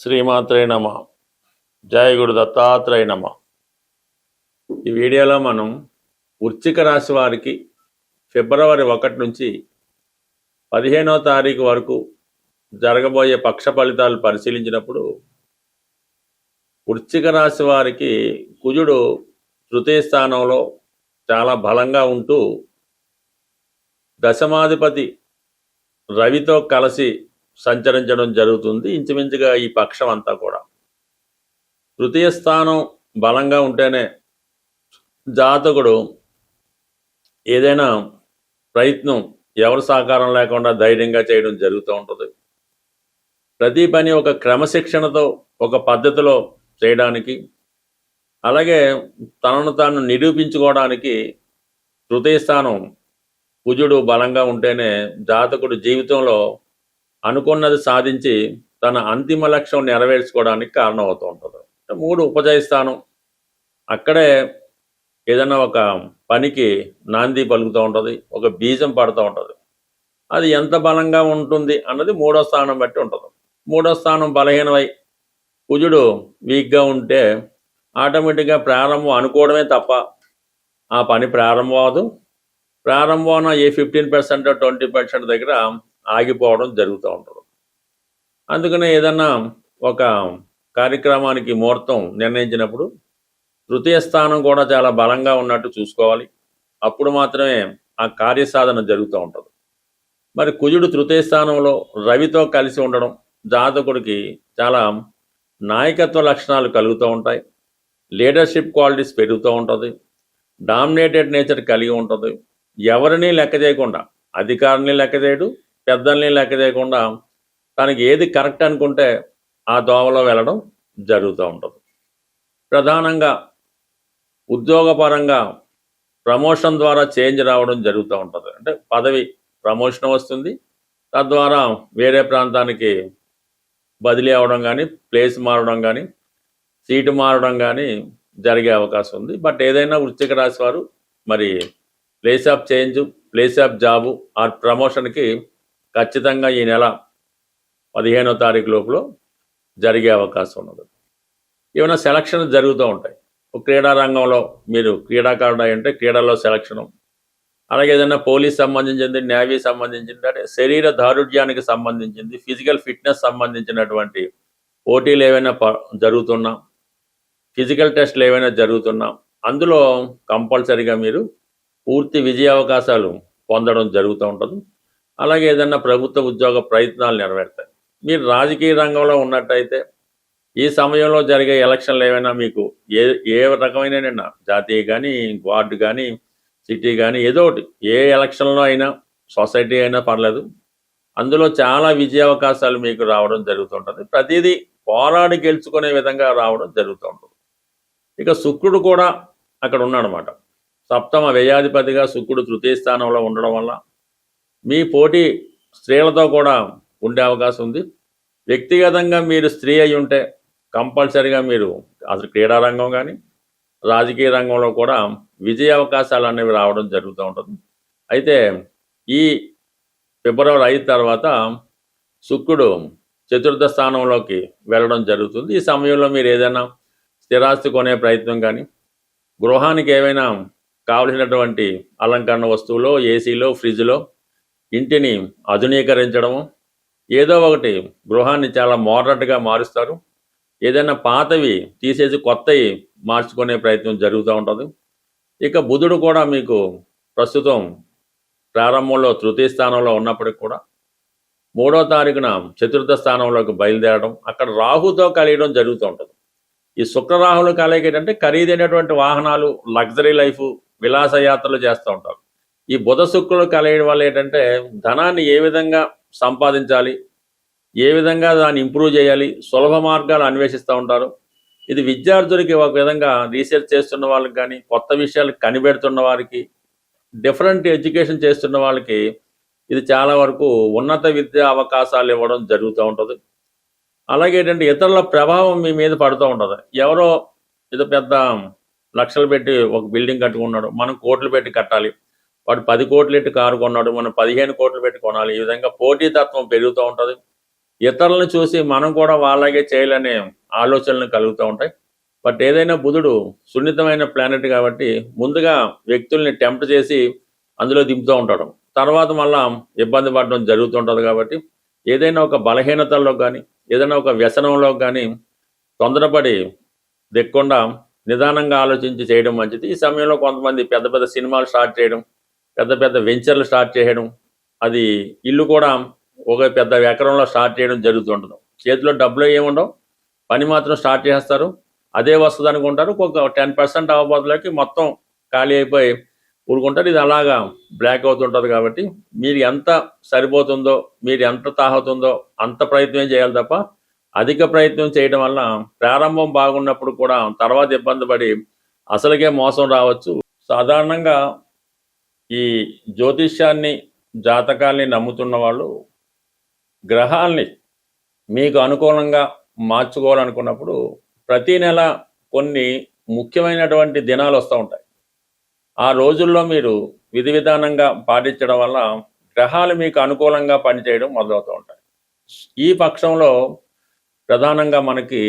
శ్రీమాత్రే నమ. జయ గురు దత్తాత్రేయ నమ. ఈ వీడియోలో మనం వృశ్చిక రాశి వారికి ఫిబ్రవరి 1 నుంచి 15వ తారీఖు వరకు జరగబోయే పక్ష ఫలితాలు పరిశీలించినప్పుడు వృశ్చిక రాశి వారికి కుజుడు తృతీయ స్థానంలో చాలా బలంగా ఉంటూ దశమాధిపతి రవితో కలిసి సంచరించడం జరుగుతుంది. ఇంచుమించుగా ఈ పక్షం అంతా కూడా తృతీయ స్థానం బలంగా ఉంటేనే జాతకుడు ఏదైనా ప్రయత్నం ఎవరి సహకారం లేకుండా ధైర్యంగా చేయడం జరుగుతూ ఉంటుంది. ప్రతి పని ఒక క్రమశిక్షణతో ఒక పద్ధతిలో చేయడానికి, అలాగే తనను తాను నిరూపించుకోవడానికి తృతీయ స్థానం కుజుడు బలంగా ఉంటేనే జాతకుడు జీవితంలో అనుకున్నది సాధించి తన అంతిమ లక్ష్యం నెరవేర్చుకోవడానికి కారణమవుతూ ఉంటుంది. 3 ఉపజయ స్థానం, అక్కడే ఏదైనా ఒక పనికి నాంది పలుకుతూ ఉంటుంది, ఒక బీజం పడుతూ ఉంటుంది. అది ఎంత బలంగా ఉంటుంది అన్నది 3వ స్థానం బట్టి ఉంటుంది. 3వ స్థానం బలహీనమై కుజుడు వీక్గా ఉంటే ఆటోమేటిక్గా ప్రారంభం అనుకోవడమే తప్ప ఆ పని ప్రారంభం అవ్వదు. ప్రారంభం ఏ 15% 20% దగ్గర ఆగిపోవడం జరుగుతూ ఉంటుంది. అందుకనే ఏదన్నా ఒక కార్యక్రమానికి ముహూర్తం నిర్ణయించినప్పుడు తృతీయ స్థానం కూడా చాలా బలంగా ఉన్నట్టు చూసుకోవాలి. అప్పుడు మాత్రమే ఆ కార్యసాధన జరుగుతూ ఉంటుంది. మరి కుజుడు తృతీయ స్థానంలో రవితో కలిసి ఉండడం జాతకుడికి చాలా నాయకత్వ లక్షణాలు కలుగుతూ ఉంటాయి. లీడర్షిప్ క్వాలిటీస్ పెరుగుతూ ఉంటుంది. డామినేటెడ్ నేచర్ కలిగి ఉంటుంది. ఎవరిని లెక్క చేయకుండా, అధికారిని లెక్క చేయడు, పెద్దల్ని లెక్క చేయకుండా తనకి ఏది కరెక్ట్ అనుకుంటే ఆ దోవలో వెళ్ళడం జరుగుతూ ఉంటుంది. ప్రధానంగా ఉద్యోగపరంగా ప్రమోషన్ ద్వారా చేంజ్ రావడం జరుగుతూ ఉంటుంది. అంటే పదవి ప్రమోషన్ వస్తుంది, తద్వారా వేరే ప్రాంతానికి బదిలీ అవ్వడం కానీ, ప్లేస్ మారడం కానీ, సీటు మారడం కానీ జరిగే అవకాశం ఉంది. బట్ ఏదైనా వృశ్చిక రాశి వారు మరి place of change, place of job or ప్రమోషన్కి ఖచ్చితంగా ఈ నెల 15వ తారీఖు లోపల జరిగే అవకాశం ఉన్నది. ఏమైనా సెలక్షన్ జరుగుతూ ఉంటాయి. క్రీడా రంగంలో మీరు క్రీడాకారుడు అంటే క్రీడల్లో సెలక్షను, అలాగే ఏదైనా పోలీస్ సంబంధించింది, నేవీ సంబంధించింది, అంటే శరీర దారుఢ్యానికి సంబంధించింది, ఫిజికల్ ఫిట్నెస్ సంబంధించినటువంటి పోటీలు ఏవైనా జరుగుతున్నా, ఫిజికల్ టెస్ట్లు ఏవైనా జరుగుతున్నా అందులో కంపల్సరీగా మీరు పూర్తి విజయ అవకాశాలు పొందడం జరుగుతూ ఉంటుంది. అలాగే ఏదైనా ప్రభుత్వ ఉద్యోగ ప్రయత్నాలు నెరవేరుతాయి. మీరు రాజకీయ రంగంలో ఉన్నట్టయితే ఈ సమయంలో జరిగే ఎలక్షన్లు ఏమైనా మీకు ఏ రకమైన జాతీయ కానీ, వార్డు కానీ, సిటీ కానీ, ఏదో ఒకటి ఏ ఎలక్షన్లో అయినా, సొసైటీ అయినా పర్లేదు, అందులో చాలా విజయ అవకాశాలు మీకు రావడం జరుగుతుంటుంది. ప్రతిదీ పోరాడి గెలుచుకునే విధంగా రావడం జరుగుతుంటుంది. ఇక శుక్రుడు కూడా అక్కడ ఉన్నాడనమాట. సప్తమ వ్యయాధిపతిగా శుక్రుడు తృతీయ స్థానంలో ఉండడం వల్ల మీ పోటీ స్త్రీలతో కూడా ఉండే అవకాశం ఉంది. వ్యక్తిగతంగా మీరు స్త్రీ అయి ఉంటే కంపల్సరీగా మీరు అసలు క్రీడారంగం కానీ, రాజకీయ రంగంలో కూడా విజయ అవకాశాలు అనేవి రావడం జరుగుతూ ఉంటుంది. అయితే ఈ ఫిబ్రవరి 5 తర్వాత శుక్రుడు చతుర్థ స్థానంలోకి వెళ్ళడం జరుగుతుంది. ఈ సమయంలో మీరు ఏదైనా స్థిరాస్తి కొనే ప్రయత్నం కానీ, గృహానికి ఏవైనా కావలసినటువంటి అలంకరణ వస్తువులో, ఏసీలో, ఫ్రిడ్జ్లో ఇంటిని ఆధునీకరించడము, ఏదో ఒకటి గృహాన్ని చాలా మోడర్న్గా మారుస్తారు. ఏదైనా పాతవి తీసేసి కొత్తవి మార్చుకునే ప్రయత్నం జరుగుతూ ఉంటుంది. ఇక బుధుడు కూడా మీకు ప్రస్తుతం ప్రారంభంలో తృతీయ స్థానంలో ఉన్నప్పటికి కూడా 3వ తారీఖున చతుర్థ స్థానంలోకి బయలుదేరడం, అక్కడ రాహుతో కలియడం జరుగుతూ ఉంటుంది. ఈ శుక్రరాహులు కలయిక ఏంటంటే ఖరీదైనటువంటి వాహనాలు, లగ్జరీ లైఫ్, విలాసయాత్రలు చేస్తూ ఉంటారు. ఈ బుధ శుక్రులు కలయడం వల్ల ఏంటంటే ధనాన్ని ఏ విధంగా సంపాదించాలి, ఏ విధంగా దాన్ని ఇంప్రూవ్ చేయాలి, సులభ మార్గాలు అన్వేషిస్తూ ఉంటారు. ఇది విద్యార్థులకి ఒక విధంగా రీసెర్చ్ చేస్తున్న వాళ్ళకి కానీ, కొత్త విషయాలు కనిపెడుతున్న వారికి, డిఫరెంట్ ఎడ్యుకేషన్ చేస్తున్న వాళ్ళకి ఇది చాలా వరకు ఉన్నత విద్యా అవకాశాలు ఇవ్వడం జరుగుతూ ఉంటుంది. అలాగే ఏంటంటే ఇతరుల ప్రభావం మీ మీద పడుతూ ఉంటుంది. ఎవరో ఏదో పెద్ద లక్షలు పెట్టి ఒక బిల్డింగ్ కట్టుకున్నాడు, మనం కోట్లు పెట్టి కట్టాలి, వాడు 10 కోట్లు పెట్టి కారు కొన్నాడు, మనం 15 కోట్లు పెట్టి కొనాలి. ఈ విధంగా పోటీతత్వం పెరుగుతూ ఉంటుంది. ఇతరులను చూసి మనం కూడా వాళ్ళగే చేయాలనే ఆలోచనలు కలుగుతూ ఉంటాయి. బట్ ఏదైనా బుధుడు సున్నితమైన ప్లానెట్ కాబట్టి ముందుగా వ్యక్తుల్ని టెంప్ట్ చేసి అందులో దింపుతూ ఉంటాడు. తర్వాత మళ్ళా ఇబ్బంది పడడం జరుగుతుంటుంది. కాబట్టి ఏదైనా ఒక బలహీనతల్లో కానీ ఏదైనా ఒక వ్యసనంలో కానీ తొందరపడి దిక్కుండా నిదానంగా ఆలోచించి చేయడం మంచిది. ఈ సమయంలో కొంతమంది పెద్ద పెద్ద సినిమాలు స్టార్ట్ చేయడం, పెద్ద పెద్ద వెంచర్లు స్టార్ట్ చేయడం, అది ఇల్లు కూడా ఒక పెద్ద ఎకరంలో స్టార్ట్ చేయడం జరుగుతుంటుంది. చేతిలో డబ్బులు ఏముండవు, పని మాత్రం స్టార్ట్ చేస్తారు, అదే వస్తుంది అనుకుంటారు. ఒక 10% అవబోతులకి మొత్తం ఖాళీ అయిపోయి ఊరుకుంటారు. ఇది అలాగా బ్లాక్ అవుతుంటుంది. కాబట్టి మీరు ఎంత సరిపోతుందో, మీరు ఎంత తాగుతుందో అంత ప్రయత్నం చేయాలి తప్ప అధిక ప్రయత్నం చేయడం వల్ల ప్రారంభం బాగున్నప్పుడు కూడా తర్వాత ఇబ్బంది పడి అసలుకే మోసం రావచ్చు. సాధారణంగా ఈ జ్యోతిష్యాన్ని, జాతకాల్ని నమ్ముతున్న వాళ్ళు గ్రహాల్ని మీకు అనుకూలంగా మార్చుకోవాలనుకున్నప్పుడు ప్రతి నెల కొన్ని ముఖ్యమైనటువంటి దినాలు వస్తూ ఉంటాయి. ఆ రోజుల్లో మీరు విధి విధానంగా పాటించడం వల్ల గ్రహాలు మీకు అనుకూలంగా పనిచేయడం మొదలవుతూ ఉంటాయి. ఈ పక్షంలో ప్రధానంగా మనకి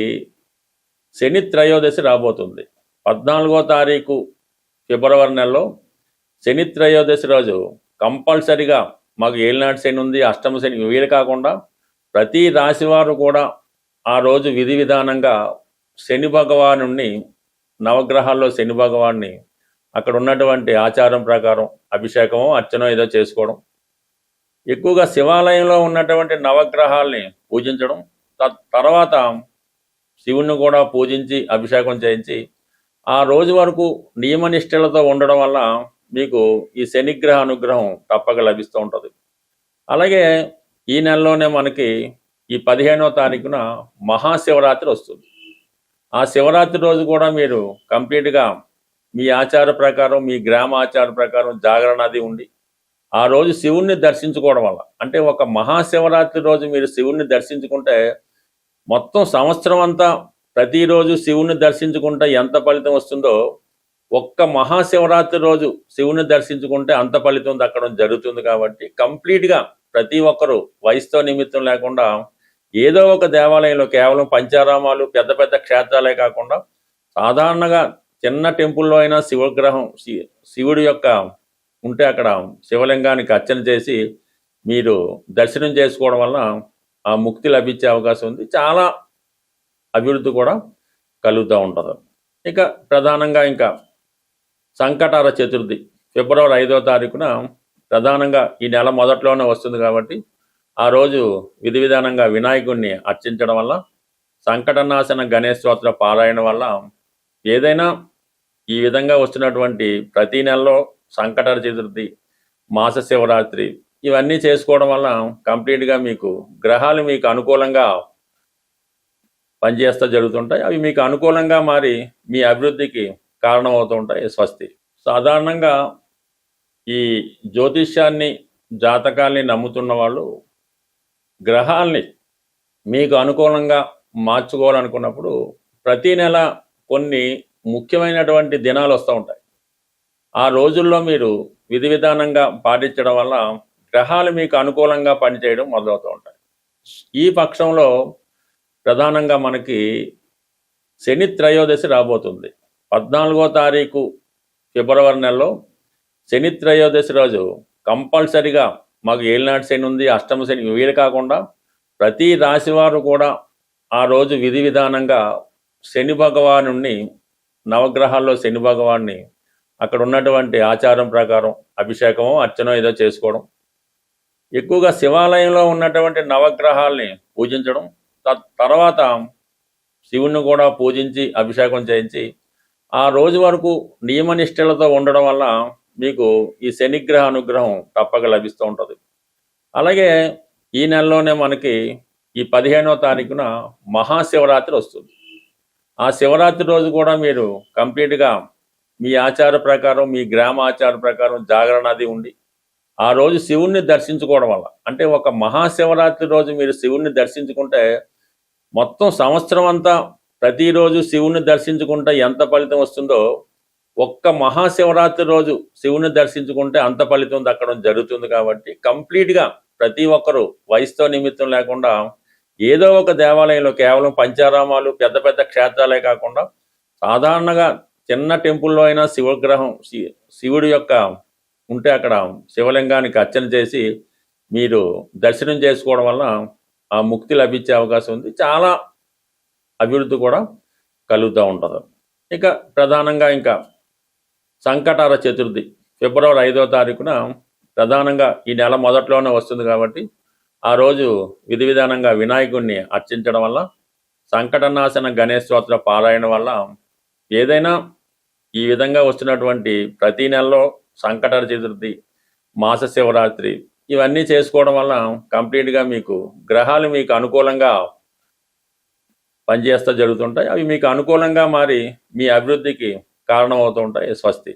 శని త్రయోదశి రాబోతుంది. 14వ తారీఖు ఫిబ్రవరి నెలలో శని త్రయోదశి రోజు కంపల్సరిగా మాకు ఏలినాటి శని ఉంది, అష్టమ శని, వీలు కాకుండా ప్రతి రాశివారు కూడా ఆ రోజు విధి విధానంగా శని భగవానుణ్ణి, నవగ్రహాల్లో శని భగవాన్ని అక్కడ ఉన్నటువంటి ఆచారం ప్రకారం అభిషేకమో అర్చనో ఏదో చేసుకోవడం, ఎక్కువగా శివాలయంలో ఉన్నటువంటి నవగ్రహాల్ని పూజించడం, తర్వాత శివుణ్ణి కూడా పూజించి అభిషేకం చేయించి ఆ రోజు వరకు నియమనిష్టలతో ఉండడం వల్ల మీకు ఈ శనిగ్రహ అనుగ్రహం తప్పక లభిస్తూ ఉంటుంది. అలాగే ఈ నెలలోనే మనకి ఈ 15వ తారీఖున మహాశివరాత్రి వస్తుంది. ఆ శివరాత్రి రోజు కూడా మీరు కంప్లీట్గా మీ ఆచార ప్రకారం, మీ గ్రామ ఆచార ప్రకారం జాగరణ అది ఉండి ఆ రోజు శివుణ్ణి దర్శించుకోవడం వల్ల, అంటే ఒక మహాశివరాత్రి రోజు మీరు శివుణ్ణి దర్శించుకుంటే మొత్తం సంవత్సరం అంతా ప్రతిరోజు శివుణ్ణి దర్శించుకుంటే ఎంత ఫలితం వస్తుందో ఒక్క మహాశివరాత్రి రోజు శివుని దర్శించుకుంటే అంత ఫలితం దక్కడం జరుగుతుంది. కాబట్టి కంప్లీట్గా ప్రతి ఒక్కరూ వయసుతో నిమిత్తం లేకుండా ఏదో ఒక దేవాలయంలో, కేవలం పంచారామాలు పెద్ద పెద్ద క్షేత్రాలే కాకుండా సాధారణంగా చిన్న టెంపుల్లో అయినా శివగ్రహం, శివుడి యొక్క ఉంటే అక్కడ శివలింగానికి అర్చన చేసి మీరు దర్శనం చేసుకోవడం వల్ల ఆ ముక్తి లభించే అవకాశం ఉంది. చాలా అభివృద్ధి కూడా కలుగుతూ ఉంటుంది. ఇక ప్రధానంగా ఇంకా సంకటార చతుర్థి ఫిబ్రవరి 5వ తారీఖున ప్రధానంగా ఈ నెల మొదట్లోనే వస్తుంది. కాబట్టి ఆ రోజు విధి విధానంగా వినాయకుడిని అర్చించడం వల్ల, సంకటనాశన గణేష్ స్తోత్ర పారాయణ వల్ల, ఏదైనా ఈ విధంగా వస్తున్నటువంటి ప్రతి నెలలో సంకటార చతుర్థి, మాస శివరాత్రి ఇవన్నీ చేసుకోవడం వల్ల కంప్లీట్గా మీకు గ్రహాలు మీకు అనుకూలంగా పనిచేస్తూ జరుగుతుంటాయి. అవి మీకు అనుకూలంగా మారి మీ అభివృద్ధికి కారణమవుతూ ఉంటాయి. స్వస్తి. సాధారణంగా ఈ జ్యోతిష్యాన్ని, జాతకాల్ని నమ్ముతున్న వాళ్ళు గ్రహాల్ని మీకు అనుకూలంగా మార్చుకోవాలనుకున్నప్పుడు ప్రతి నెల కొన్ని ముఖ్యమైనటువంటి దినాలు వస్తూ ఉంటాయి. ఆ రోజుల్లో మీరు విధి విధానంగా పాటించడం వల్ల గ్రహాలు మీకు అనుకూలంగా పనిచేయడం మొదలవుతూ ఉంటాయి. ఈ పక్షంలో ప్రధానంగా మనకి శని త్రయోదశి రాబోతుంది. 14వ తారీఖు ఫిబ్రవరి నెలలో శని త్రయోదశి రోజు కంపల్సరిగా మాకు ఏలినాటి శని ఉంది, అష్టమ శని, వీలు కాకుండా ప్రతి రాశివారు కూడా ఆ రోజు విధి విధానంగా శని భగవానుణ్ణి, నవగ్రహాల్లో శని భగవాన్ని అక్కడ ఉన్నటువంటి ఆచారం ప్రకారం అభిషేకమో అర్చనో ఏదో చేసుకోవడం, ఎక్కువగా శివాలయంలో ఉన్నటువంటి నవగ్రహాల్ని పూజించడం, తర్వాత శివుణ్ణి కూడా పూజించి అభిషేకం చేయించి ఆ రోజు వరకు నియమనిష్టలతో ఉండడం వల్ల మీకు ఈ శనిగ్రహ అనుగ్రహం తప్పక లభిస్తూ ఉంటుంది. అలాగే ఈ నెలలోనే మనకి ఈ 15వ తారీఖున మహాశివరాత్రి వస్తుంది. ఆ శివరాత్రి రోజు కూడా మీరు కంప్లీట్గా మీ ఆచార ప్రకారం, మీ గ్రామ ఆచార ప్రకారం జాగరణ అది ఉండి ఆ రోజు శివుణ్ణి దర్శించుకోవడం వల్ల, అంటే ఒక మహాశివరాత్రి రోజు మీరు శివుణ్ణి దర్శించుకుంటే మొత్తం సంవత్సరం అంతా ప్రతిరోజు శివుణ్ణి దర్శించుకుంటే ఎంత ఫలితం వస్తుందో ఒక్క మహాశివరాత్రి రోజు శివుని దర్శించుకుంటే అంత ఫలితం దక్కడం జరుగుతుంది. కాబట్టి కంప్లీట్గా ప్రతి ఒక్కరూ వయసుతో నిమిత్తం లేకుండా ఏదో ఒక దేవాలయంలో కేవలం పంచారామాలు పెద్ద పెద్ద క్షేత్రాలే కాకుండా సాధారణంగా చిన్న టెంపుల్లో అయినా శివగ్రహం శివుడి యొక్క ఉంటే అక్కడ శివలింగానికి అర్చన చేసి మీరు దర్శనం చేసుకోవడం వల్ల ఆ ముక్తి లభించే అవకాశం ఉంది. చాలా అభివృద్ధి కూడా కలుగుతూ ఉంటుంది. ఇక ప్రధానంగా ఇంకా సంకటహర చతుర్థి ఫిబ్రవరి 5వ తారీఖున ప్రధానంగా ఈ నెల మొదట్లోనే వస్తుంది కాబట్టి ఆ రోజు విధి విధానంగా వినాయకుడిని అర్చించడం వల్ల, సంకటనాశన గణేష్ స్తోత్ర పారాయణ వల్ల ఏదైనా ఈ విధంగా వస్తున్నటువంటి ప్రతి నెలలో సంకటహర చతుర్థి, మాస శివరాత్రి ఇవన్నీ చేసుకోవడం వల్ల కంప్లీట్గా మీకు గ్రహాలు మీకు అనుకూలంగా పనిచేస్తూ జరుగుతుంటాయి. అవి మీకు అనుకూలంగా మారి మీ అభివృద్ధికి కారణమవుతూ ఉంటాయి. స్వస్తి.